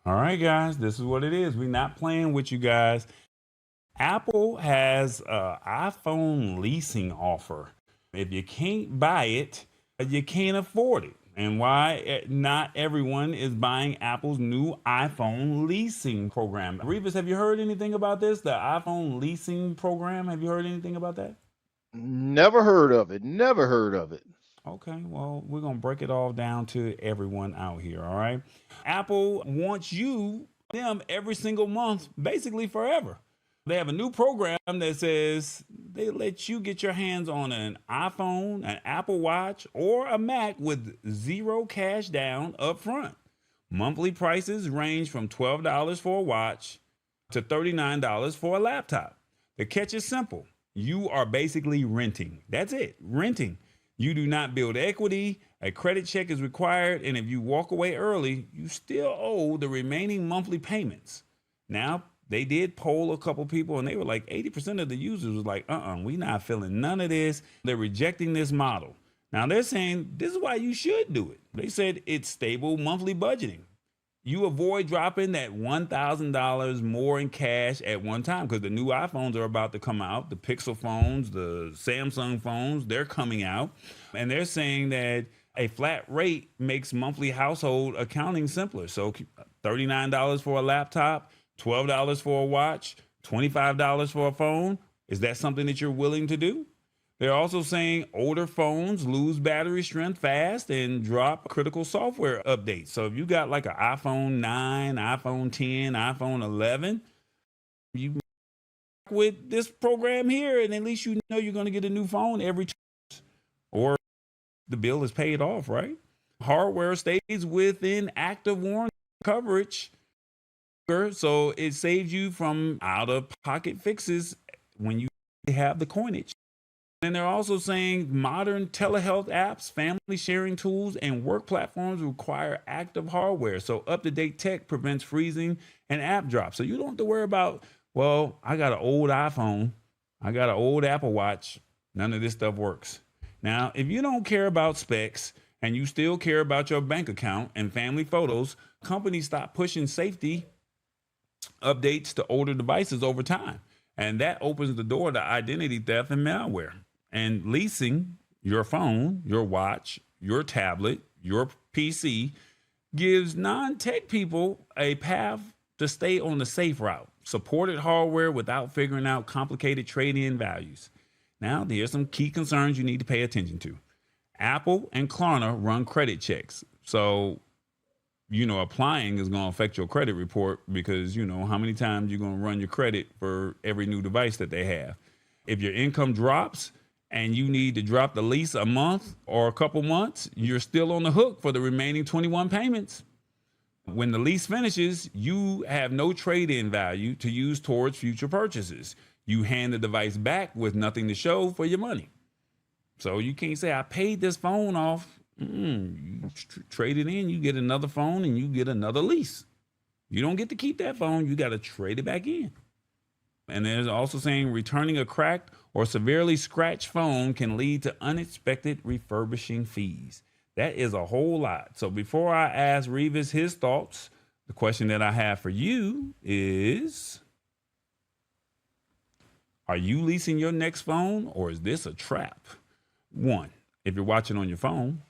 All right, guys, this is what it is. We're not playing with you guys. Apple has a iPhone leasing offer. If you can't buy it, you can't afford it. And why not everyone is buying Apple's new iPhone leasing program. Revis, have you heard anything about this? The iPhone leasing program? Have you heard anything about that? Never heard of it. Never heard of it. Okay, well, we're going to break it all down to everyone out here, all right? Apple wants them every single month, basically forever. They have a new program that says they let you get your hands on an iPhone, an Apple Watch, or a Mac with zero cash down up front. Monthly prices range from $12 for a watch to $39 for a laptop. The catch is simple. You are basically renting. That's it, renting. You do not build equity. A credit check is required. And if you walk away early, you still owe the remaining monthly payments. Now, they did poll a couple people and they were like 80% of the users was like, we not feeling none of this. They're rejecting this model. Now they're saying this is why you should do it. They said it's stable monthly budgeting. You avoid dropping that $1,000 more in cash at one time because the new iPhones are about to come out. The Pixel phones, the Samsung phones, they're coming out. And they're saying that a flat rate makes monthly household accounting simpler. So $39 for a laptop, $12 for a watch, $25 for a phone. Is that something that you're willing to do? They're also saying older phones lose battery strength fast and drop critical software updates. So if you got like an iPhone 9, iPhone 10, iPhone 11, you with this program here, and at least you know you're going to get a new phone every 2 years, or the bill is paid off, right? Hardware stays within active warranty coverage, so it saves you from out of pocket fixes when you have the coinage. And they're also saying modern telehealth apps, family sharing tools, and work platforms require active hardware. So up to date tech prevents freezing and app drops. So you don't have to worry about, well, I got an old iPhone, I got an old Apple Watch. None of this stuff works. Now, if you don't care about specs and you still care about your bank account and family photos, companies stop pushing safety updates to older devices over time. And that opens the door to identity theft and malware. And leasing your phone, your watch, your tablet, your PC gives non tech people a path to stay on the safe route, supported hardware without figuring out complicated trade in values. Now, there's some key concerns you need to pay attention to. Apple and Klarna run credit checks. So applying is going to affect your credit report because how many times you're going to run your credit for every new device that they have. If your income drops and you need to drop the lease a month or a couple months, you're still on the hook for the remaining 21 payments. When the lease finishes, you have no trade-in value to use towards future purchases. You hand the device back with nothing to show for your money. So you can't say, I paid this phone off. You trade it in, you get another phone and you get another lease. You don't get to keep that phone. You got to trade it back in. And there's also saying returning a cracked or severely scratched phone can lead to unexpected refurbishing fees. That is a whole lot. So before I ask Revis his thoughts, the question that I have for you is, are you leasing your next phone or is this a trap? One, if you're watching on your phone,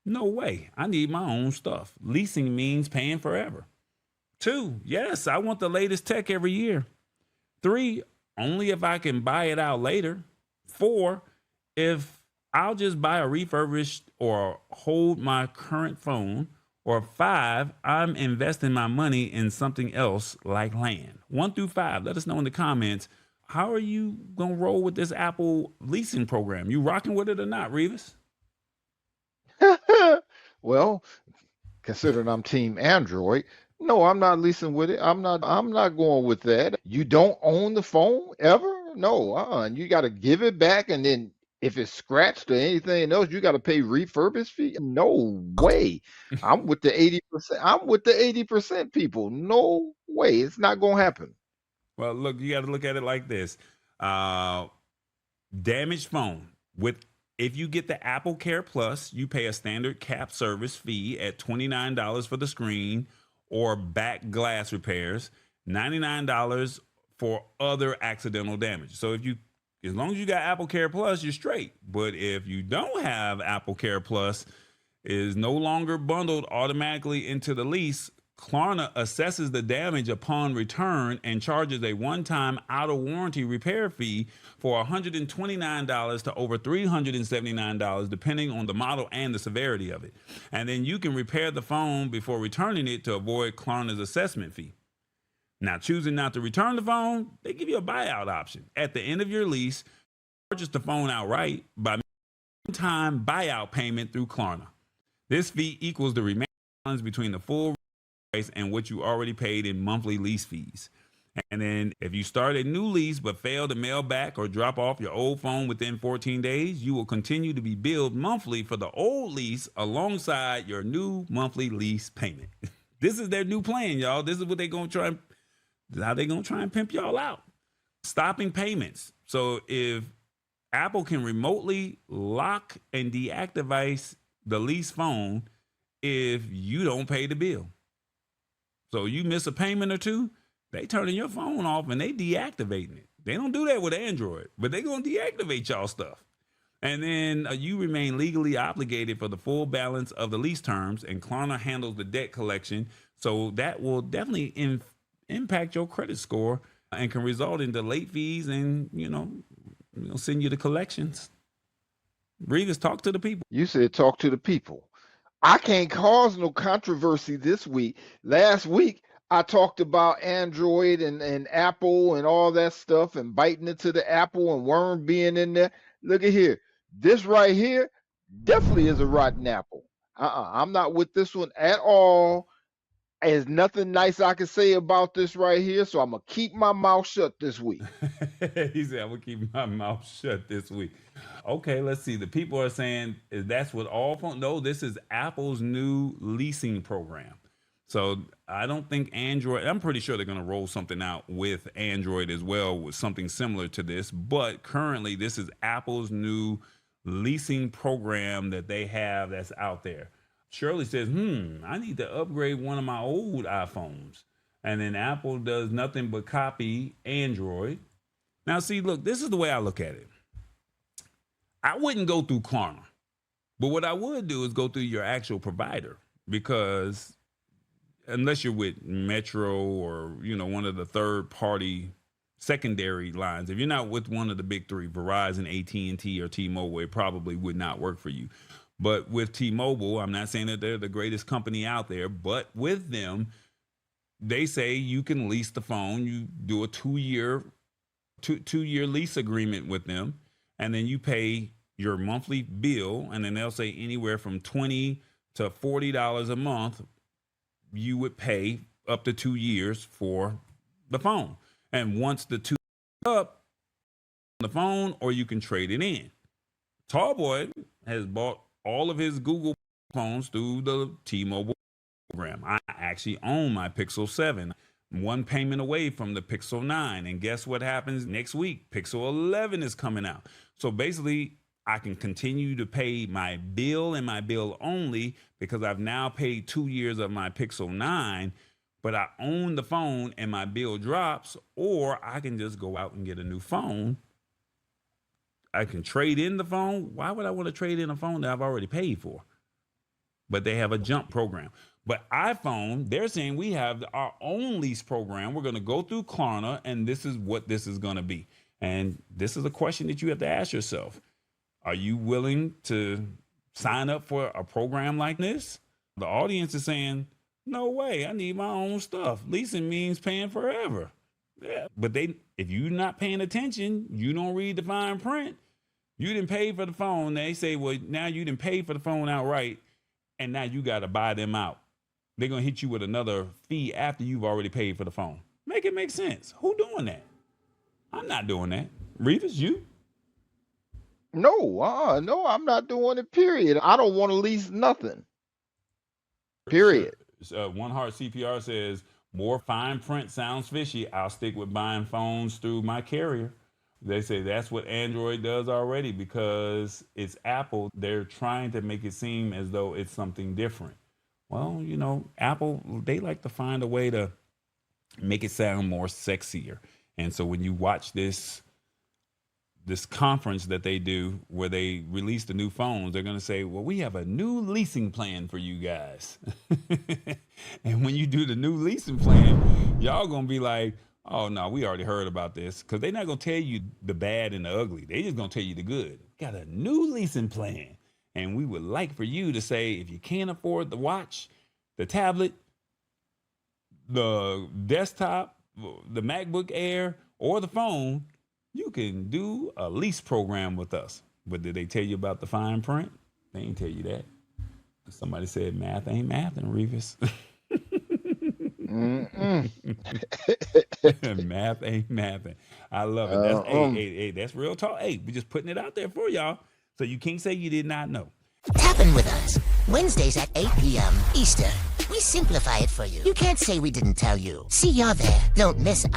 no way. I need my own stuff. Leasing means paying forever. Two, yes, I want the latest tech every year. Three, only if I can buy it out later. Four, if I'll just buy a refurbished or hold my current phone. Or five, I'm investing my money in something else like land. 1 through 5, let us know in the comments. How are you going to roll with this Apple leasing program? You rocking with it or not, Revis? Well, considering I'm team Android, no, I'm not leasing with it. I'm not going with that. You don't own the phone ever? No, you got to give it back and then if it's scratched or anything else, you got to pay refurbish fee? No way. I'm with the 80%. I'm with the 80% people. No way. It's not going to happen. Well, look, you got to look at it like this. Uh, Damaged phone with if you get the Apple Care Plus, you pay a standard cap service fee at $29 for the screen or back glass repairs, $99 for other accidental damage. So as long as you got Apple Care Plus, you're straight. But if you don't have Apple Care Plus, it is no longer bundled automatically into the lease. Klarna assesses the damage upon return and charges a one-time out-of-warranty repair fee for $129 to over $379, depending on the model and the severity of it. And then you can repair the phone before returning it to avoid Klarna's assessment fee. Now, choosing not to return the phone, they give you a buyout option. At the end of your lease, purchase the phone outright by one-time buyout payment through Klarna. This fee equals the remaining balance between the full price and what you already paid in monthly lease fees. And then if you start a new lease but fail to mail back or drop off your old phone within 14 days, you will continue to be billed monthly for the old lease alongside your new monthly lease payment. This is their new plan, y'all. This is what they're going to try. How they're going to try and pimp y'all out. Stopping payments. So if Apple can remotely lock and deactivate the lease phone if you don't pay the bill. So you miss a payment or two, they turning your phone off and they deactivating it. They don't do that with Android, but they going to deactivate y'all stuff. And then you remain legally obligated for the full balance of the lease terms, and Klarna handles the debt collection. So that will definitely impact your credit score and can result in the late fees and, send you to collections. Reeves, talk to the people. You said talk to the people. I can't cause no controversy this week. Last week, I talked about Android and Apple and all that stuff and biting into the apple and worm being in there. Look at here. This right here definitely is a rotten apple. I'm not with this one at all. There's nothing nice I can say about this right here, so I'm going to keep my mouth shut this week. He said, I'm going to keep my mouth shut this week. Okay, let's see. The people are saying that's what all phones. No, this is Apple's new leasing program. So I don't think Android, I'm pretty sure they're going to roll something out with Android as well, with something similar to this. But currently, this is Apple's new leasing program that they have that's out there. Shirley says, I need to upgrade one of my old iPhones. And then Apple does nothing but copy Android. Now, see, look, this is the way I look at it. I wouldn't go through Klarna. But what I would do is go through your actual provider, because unless you're with Metro or, one of the third party secondary lines, if you're not with one of the big three, Verizon, AT&T, or T-Mobile, it probably would not work for you. But with T-Mobile, I'm not saying that they're the greatest company out there, but with them, they say you can lease the phone. You do a two-year lease agreement with them, and then you pay your monthly bill, and then they'll say anywhere from $20 to $40 a month you would pay up to 2 years for the phone. And once the 2 up the phone, or you can trade it in. Tallboy has bought all of his Google phones through the T-Mobile program. I actually own my Pixel 7, one payment away from the Pixel 9. And guess what happens next week? Pixel 11 is coming out. So basically, I can continue to pay my bill and my bill only, because I've now paid 2 years of my Pixel 9, but I own the phone and my bill drops, or I can just go out and get a new phone. I can trade in the phone. Why would I want to trade in a phone that I've already paid for? But they have a jump program. But iPhone, they're saying we have our own lease program. We're going to go through Klarna, and this is what this is going to be. And this is a question that you have to ask yourself. Are you willing to sign up for a program like this? The audience is saying, no way, I need my own stuff. Leasing means paying forever. Yeah, but if you're not paying attention, you don't read the fine print. You didn't pay for the phone. They say, well, now you didn't pay for the phone outright, and now you got to buy them out. They're going to hit you with another fee after you've already paid for the phone. Make it make sense. Who doing that? I'm not doing that. Reeves, you? No, I'm not doing it, period. I don't want to lease nothing, period. One Heart CPR says, more fine print sounds fishy. I'll stick with buying phones through my carrier. They say that's what Android does already, because it's Apple. They're trying to make it seem as though it's something different. Well, Apple, they like to find a way to make it sound more sexier. And so when you watch this conference that they do where they release the new phones, they're going to say, well, we have a new leasing plan for you guys. And when you do the new leasing plan, y'all going to be like, oh, no, we already heard about this. Because they're not going to tell you the bad and the ugly. They just going to tell you the good. Got a new leasing plan. And we would like for you to say, if you can't afford the watch, the tablet, the desktop, the MacBook Air, or the phone, you can do a lease program with us. But did they tell you about the fine print? They ain't tell you that. Somebody said math ain't math in Revis. Math ain't math. I love it. That's hey, that's real talk. Hey, we just putting it out there for y'all. So you can't say you did not know. Tap in with us. Wednesdays at 8 p.m. Eastern. We simplify it for you. You can't say we didn't tell you. See y'all there. Don't miss out.